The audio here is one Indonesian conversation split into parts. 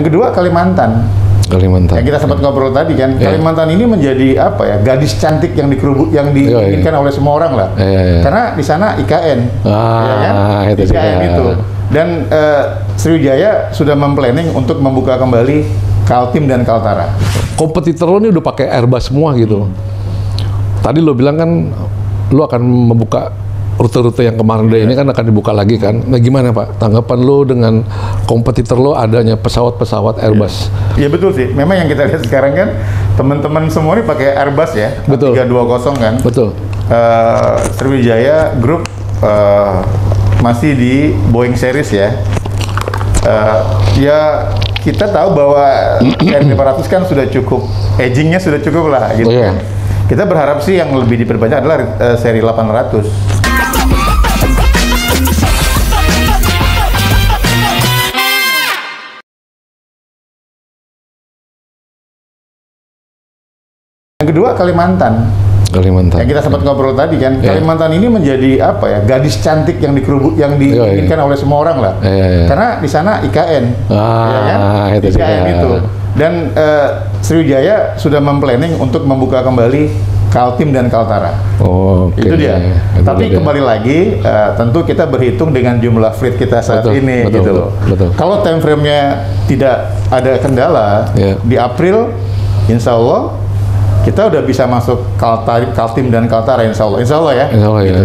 Yang kedua Kalimantan. Kalimantan. Yang kita sempat ngobrol tadi kan, Kalimantan ini menjadi apa ya, gadis cantik yang diinginkan oleh semua orang lah. Karena di sana IKN, ya kan? Itu IKN itu. Dan Sriwijaya sudah memplanning untuk membuka kembali Kaltim dan Kaltara. Kompetitor lo ini udah pakai Airbus semua gitu. Tadi lo bilang kan lo akan membuka rute-rute yang kemarin ini kan akan dibuka lagi kan. Nah gimana Pak, tanggapan lo dengan kompetitor lo adanya pesawat-pesawat Airbus? Iya betul sih, memang yang kita lihat sekarang kan teman-teman semua ini pakai Airbus ya, betul. 320 kan. Betul. Sriwijaya Group masih di Boeing series ya. Ya kita tahu bahwa R500 kan sudah cukup, agingnya sudah cukup lah gitu kan. Kita berharap sih yang lebih diperbanyak adalah seri 800. Yang kedua Kalimantan. Yang kita sempat ngobrol tadi kan, Kalimantan ini menjadi apa ya, gadis cantik yang diinginkan oleh semua orang lah. Karena di sana IKN, ya kan? IKN itu. Dan Sriwijaya sudah memplanning untuk membuka kembali Kaltim dan Kaltara. Itu dia. Tapi kembali lagi, tentu kita berhitung dengan jumlah fleet kita saat ini, gitu loh. Kalau time frame-nya tidak ada kendala, di April, insya Allah kita udah bisa masuk Kaltim dan Kaltara, insya Allah ya.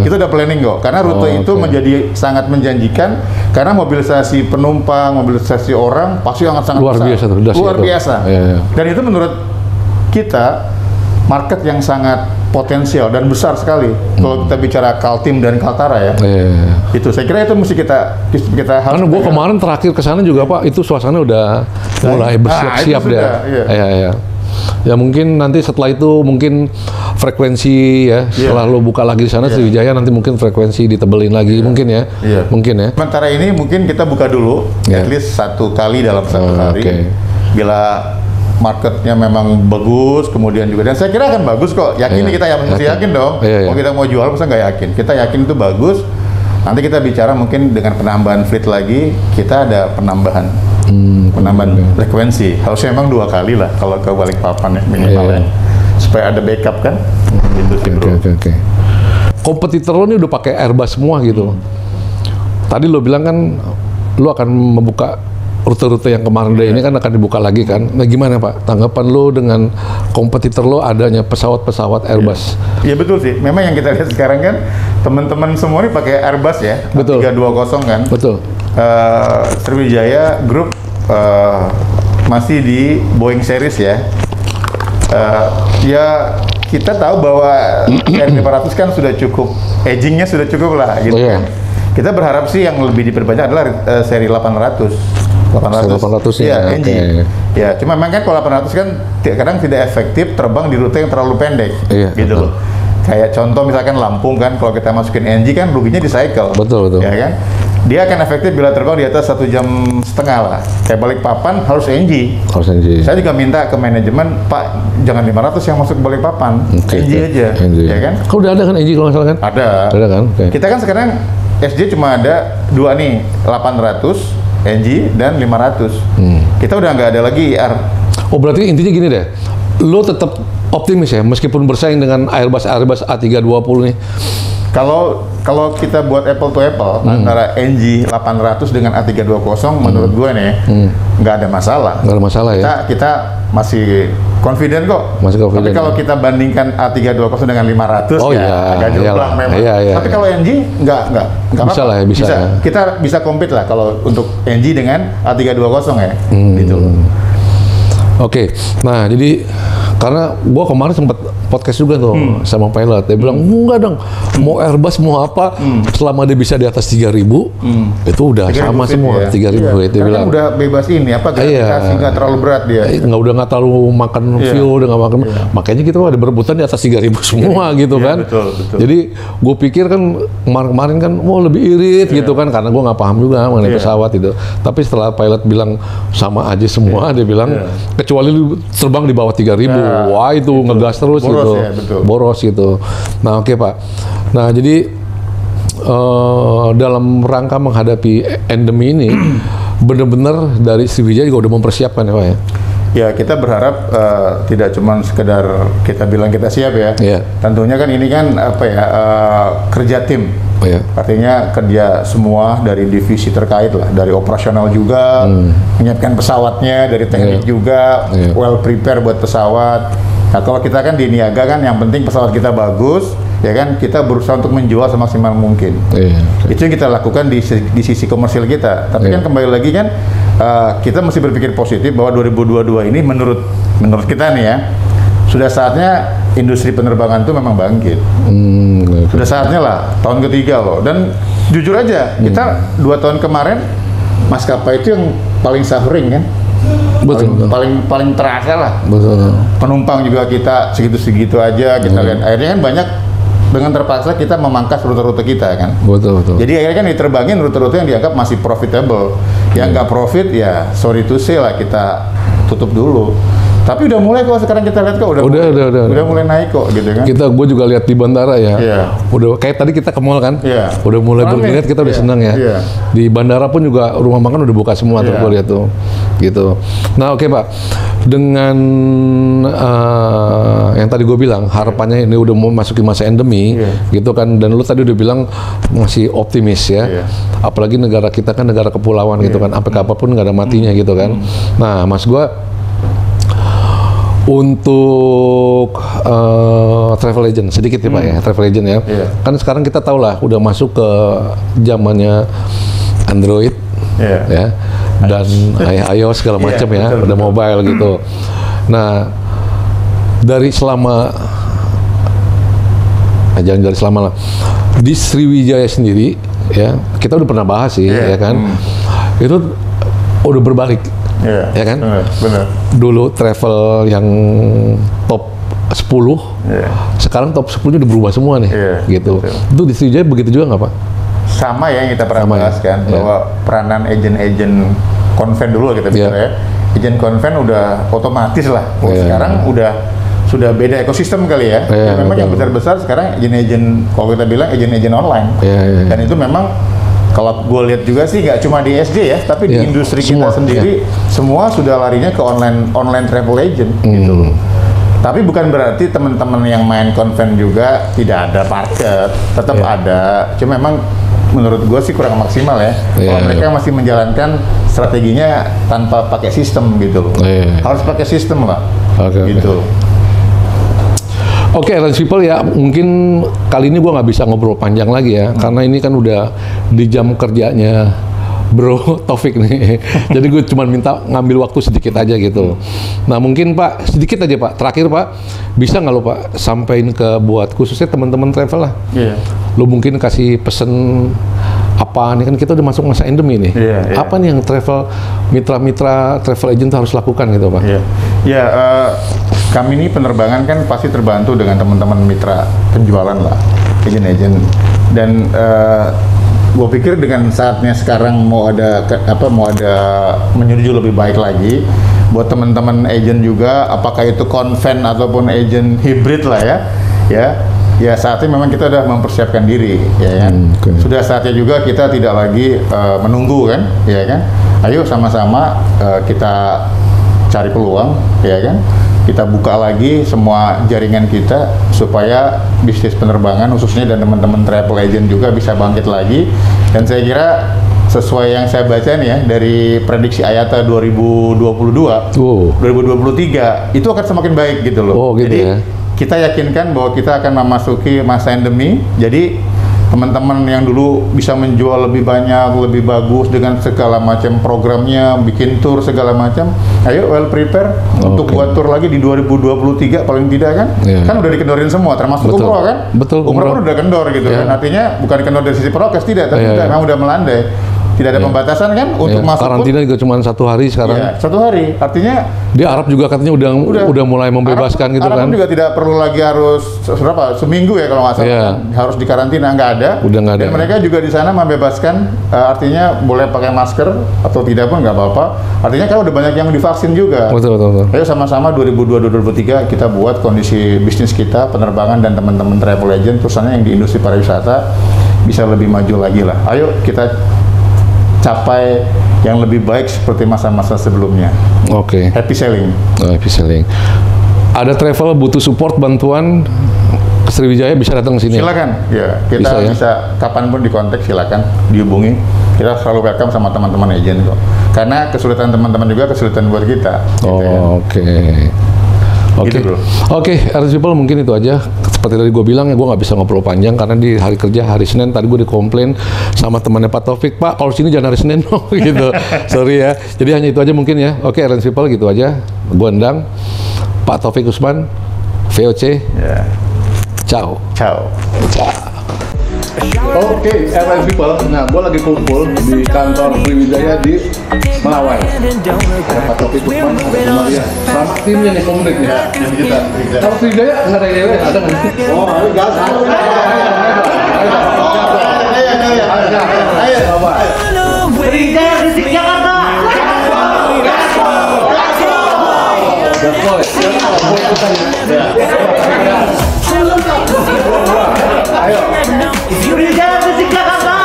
Kita udah planning kok, karena rute itu menjadi sangat menjanjikan, karena mobilisasi penumpang, mobilisasi orang pasti sangat luar biasa, luar biasa. Dan itu menurut kita market yang sangat potensial dan besar sekali. Kalau kita bicara Kaltim dan Kaltara ya, itu saya kira itu mesti kita harus. Karena gua kemarin terakhir ke sana juga Pak, itu suasana udah mulai bersiap-siap deh. Ya mungkin nanti setelah itu mungkin frekuensi ya, setelah lo buka lagi di sana Sriwijaya nanti mungkin frekuensi ditebelin lagi mungkin ya. Mungkin ya. Sementara ini mungkin kita buka dulu at least 1 kali dalam 1 hari. Bila marketnya memang bagus, kemudian juga, dan saya kira akan bagus kok. Yakin kita ya, mesti yakin dong. Kalau kita mau jual masa nggak yakin? Kita yakin itu bagus. Nanti kita bicara mungkin dengan penambahan fleet lagi, kita ada penambahan frekuensi. Harusnya memang 2 kali lah kalau ke Balikpapan ya minimal supaya ada backup kan. Itu sih bro. Kompetitor lo ini udah pakai Airbus semua gitu. Tadi lo bilang kan lo akan membuka rute-rute yang kemarin ini kan akan dibuka lagi kan. Nah gimana Pak, tanggapan lo dengan kompetitor lo adanya pesawat-pesawat Airbus? Iya betul sih, memang yang kita lihat sekarang kan teman-teman semua ini pakai Airbus ya, 320 kan. Sriwijaya Group masih di Boeing series ya. Ya kita tahu bahwa R500 kan sudah cukup, agingnya sudah cukup lah gitu kan. Kita berharap sih yang lebih diperbanyak adalah seri 800 ya, NG. Ya, cuma memang kan kalau 800 kan kadang tidak efektif terbang di rute yang terlalu pendek, gitu loh. Kayak contoh misalkan Lampung kan, kalau kita masukin NG kan ruginya di cycle, ya kan? Dia akan efektif bila terbang di atas 1,5 jam lah. Kayak Balikpapan harus NG. Saya juga minta ke manajemen, Pak, jangan 500 yang masuk ke Balikpapan, NG aja, ya kan? Kau udah ada kan NG kalau nggak salah kan? Ada kan? Kita kan sekarang SJ cuma ada 2 nih, 800 NG dan 500. Kita udah nggak ada lagi IR. Oh berarti intinya gini deh, lo tetap optimis ya meskipun bersaing dengan Airbus A320 nih. Kalau kita buat apple to apple antara NG 800 dengan A320 menurut gue nih nggak ada masalah. Nggak ada masalah ya. Kita masih confident kok. Tapi kalau kita bandingkan A320 dengan 500 agak jomplang memang. Tapi kalau NG nggak bisa lah ya, bisa. Kita bisa compete lah kalau untuk NG dengan A320 ya. Gitu. Oke. Nah, jadi karena gua kemarin sempat podcast juga tuh sama pilot, dia bilang enggak dong, mau Airbus mau apa, selama dia bisa di atas 3.000 itu udah sama semua. 3.000 itu bilang udah bebas ini apa gravitasi nggak terlalu berat dia, nggak terlalu makan fuel, udah nggak makan, makanya kita ada berebutan di atas 3.000 semua gitu kan. Betul. Jadi gue pikir kan kemarin kan lebih irit gitu kan, karena gue nggak paham juga mengenai pesawat itu. Tapi setelah pilot bilang sama aja semua, dia bilang kecuali lu terbang di bawah 3.000, wah itu ngegas terus gitu. Boros gitu. Nah oke Pak. Nah jadi dalam rangka menghadapi endemi ini, benar-benar dari Sriwijaya juga udah mempersiapkan ya Pak ya? Ya, kita berharap tidak cuma sekedar kita bilang kita siap ya. Tentunya kan ini kan apa ya, kerja tim. Artinya kerja semua dari divisi terkait lah, dari operasional juga, menyiapkan pesawatnya, dari teknik juga, well prepare buat pesawat. Nah, kalau kita kan di niaga kan yang penting pesawat kita bagus, ya kan, kita berusaha untuk menjual semaksimal mungkin. Itu yang kita lakukan di sisi komersil kita. Tapi kan kembali lagi kan, kita mesti berpikir positif bahwa 2022 ini menurut kita nih ya, sudah saatnya industri penerbangan itu memang bangkit. Sudah saatnya lah, tahun ketiga loh. Dan jujur aja, kita 2 tahun kemarin maskapai itu yang paling suffering kan. Betul. Paling terasa lah. Betul. Penumpang juga kita segitu-segitu aja, kita lihat. Akhirnya kan banyak dengan terpaksa kita memangkas rute-rute kita kan. Betul. Jadi akhirnya kan diterbangin rute-rute yang dianggap masih profitable. Yang nggak profit ya sorry to say lah, kita tutup dulu. Tapi udah mulai kok sekarang kita lihat kok udah mulai naik kok gitu kan. Gue juga lihat di bandara ya. Udah kayak tadi kita ke mall kan. Udah mulai berminat, kita udah senang ya. Di bandara pun juga rumah makan udah buka semua tuh gue lihat tuh. Gitu. Nah, oke Pak. Dengan yang tadi gue bilang harapannya ini udah mau masuki masa endemi gitu kan, dan lu tadi udah bilang masih optimis ya. Apalagi negara kita kan negara kepulauan gitu kan. Sampai kapanpun nggak ada matinya gitu kan. Nah, mas gue untuk travel agent sedikit ya Pak ya, travel agent ya. Kan sekarang kita tahu lah udah masuk ke zamannya Android ya, dan iOS segala macam ya, udah mobile gitu. Nah, dari selama lah di Sriwijaya sendiri ya, kita udah pernah bahas sih ya kan, itu udah berbalik. Ya kan? Benar. Dulu travel yang top 10, sekarang top 10-nya udah berubah semua nih, gitu. Betul. Itu di Sriwijaya begitu juga nggak Pak? Sama ya yang kita pernah bahas kan, bahwa peranan agen-agen konven dulu kita bicara ya. Agen konven udah otomatis lah. Sekarang sudah beda ekosistem kali ya. Memang yang besar-besar sekarang agen-agen, kalau kita bilang agen-agen online. Dan itu memang kalau gue lihat juga sih nggak cuma di SJ ya, tapi di industri kita sendiri semua sudah larinya ke online travel agent gitu. Tapi bukan berarti teman-teman yang main konven juga tidak ada market, tetap ada. Cuma memang menurut gue sih kurang maksimal ya. Kalau mereka masih menjalankan strateginya tanpa pakai sistem gitu. Harus pakai sistem lah. Gitu. Oke, Range People ya, mungkin kali ini gue nggak bisa ngobrol panjang lagi ya, karena ini kan udah di jam kerjanya Bro Taufik nih. Jadi gue cuma minta ngambil waktu sedikit aja gitu. Nah mungkin Pak, sedikit aja Pak, terakhir Pak, bisa nggak lo Pak sampaikan ke buat khususnya teman-teman travel lah. Lo mungkin kasih pesen apa nih, kan kita udah masuk masa endemi nih. Apa nih yang mitra-mitra travel agent harus lakukan gitu Pak? Kami ini penerbangan kan pasti terbantu dengan teman-teman mitra penjualan lah, agent-agent. Dan gue pikir dengan saatnya sekarang mau ada menuju lebih baik lagi buat teman-teman agent juga, apakah itu konven ataupun agent hybrid lah ya saatnya memang kita udah mempersiapkan diri ya kan. Sudah saatnya juga kita tidak lagi menunggu kan, ya kan. Ayo sama-sama kita cari peluang ya kan. Kita buka lagi semua jaringan kita supaya bisnis penerbangan khususnya dan teman-teman travel agent juga bisa bangkit lagi. Dan saya kira sesuai yang saya baca nih ya dari prediksi IATA 2023 itu akan semakin baik gitu loh. Jadi kita yakinkan bahwa kita akan memasuki masa endemi. Jadi teman-teman yang dulu bisa menjual lebih banyak, lebih bagus dengan segala macam programnya, bikin tour segala macam, ayo well prepare untuk buat tour lagi di 2023 paling tidak kan? Kan udah dikendorin semua, termasuk umroh kan? Umroh udah kendor gitu kan? Artinya bukan kendor dari sisi prokes tidak, tapi memang udah melandai. Tidak ada pembatasan kan untuk masuk. Karantina juga cuma 1 hari sekarang. 1 hari, artinya. Di Arab juga katanya udah mulai membebaskan gitu kan. Arab juga tidak perlu lagi harus seminggu ya kalau nggak salah. Harus di karantina, nggak ada. Dan mereka juga di sana membebaskan, artinya boleh pakai masker atau tidak pun nggak apa-apa. Artinya kan udah banyak yang divaksin juga. Betul. Ayo sama-sama 2022-2023 kita buat kondisi bisnis kita, penerbangan dan teman-teman travel agent, terusannya yang di industri pariwisata bisa lebih maju lagi lah. Ayo kita capai yang lebih baik seperti masa-masa sebelumnya. Oke. Happy selling. Happy selling. Ada travel butuh support bantuan ke Sriwijaya bisa datang ke sini. Silakan. Ya, kita bisa kapanpun dikontak, silakan dihubungi. Kita selalu welcome sama teman-teman agent kok. Karena kesulitan teman-teman juga kesulitan buat kita. Oke. Oke, Airlines People mungkin itu aja. Seperti tadi gue bilang ya, gue nggak bisa ngobrol panjang karena di hari kerja hari Senin tadi gue dikomplain sama temannya Pak Taufik, Pak kalau sini jangan hari Senin gitu. Sorry ya. Jadi hanya itu aja mungkin ya. Oke, Airlines People gitu aja. Gue undang Pak Taufik Usman, VOC. Yeah. Ciao. Ciao. Oke, Airlines People. Nah, gue lagi kumpul di kantor Sriwijaya di Melawai. Ada Pak Taufik Usman, ada Maria. Sama timnya nih, komplit nih. Kalau Sriwijaya nggak ada yang ada nggak sih? Oh, nggak ada. Ayo. Sriwijaya di Jakarta. Ayo. Sriwijaya di Jakarta.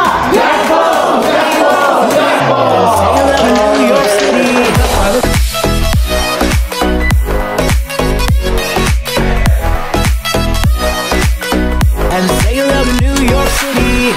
And say hello to New York City.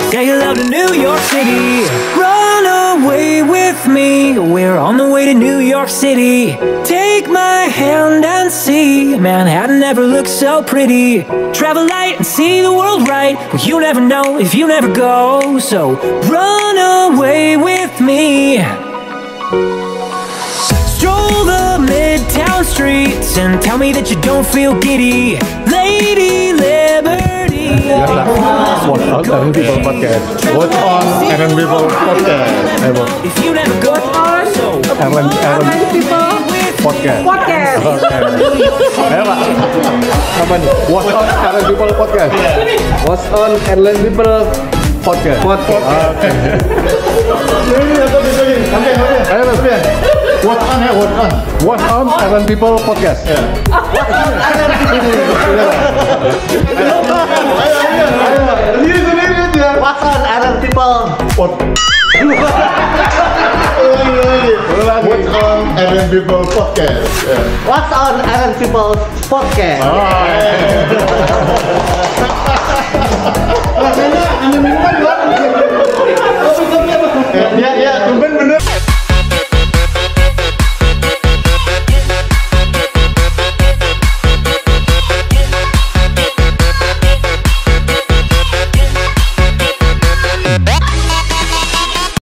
Say hello to New York City. Run away with me. We're on the way to New York City. Take my hand and see Manhattan never looks so pretty. Travel light and see the world right. Well, you never know if you never go. So run away with me. Stroll the midtown streets and tell me that you don't feel giddy. Lady Liberty. What's on Airlines People podcast? What's on Airlines People podcast? If you never go, so Airlines People podcast. Ayo Pak. Apa nih? What's on Airlines People podcast? What's on Airlines People podcast? Ayo Mas Pian. What's on ya? What's on? What's on Airlines People podcast? What's on Airlines People? What's on Airlines People podcast? What's on Airlines People podcast?